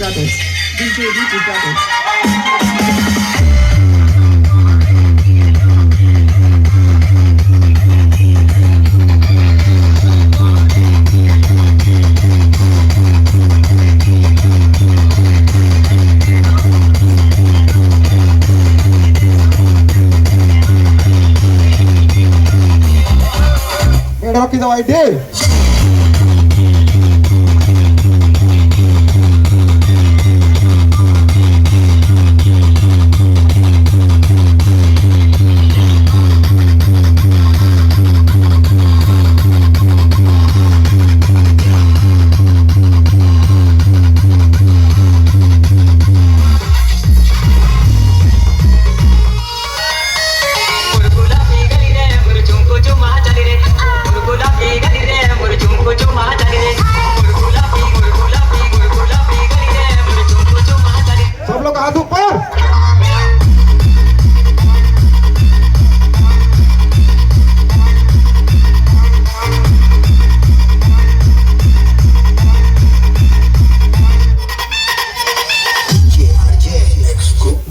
Brothers. DJ Brothers. Rocky the white day. सब लोग हाथ ऊपर।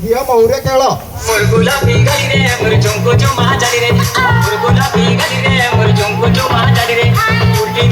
ये मौर्य केला मुरगुला पीगली रे मुरझुम को जो मां जाली रे मुरगुला पीगली रे मुरझुम को जो मां जाली रे उल्टी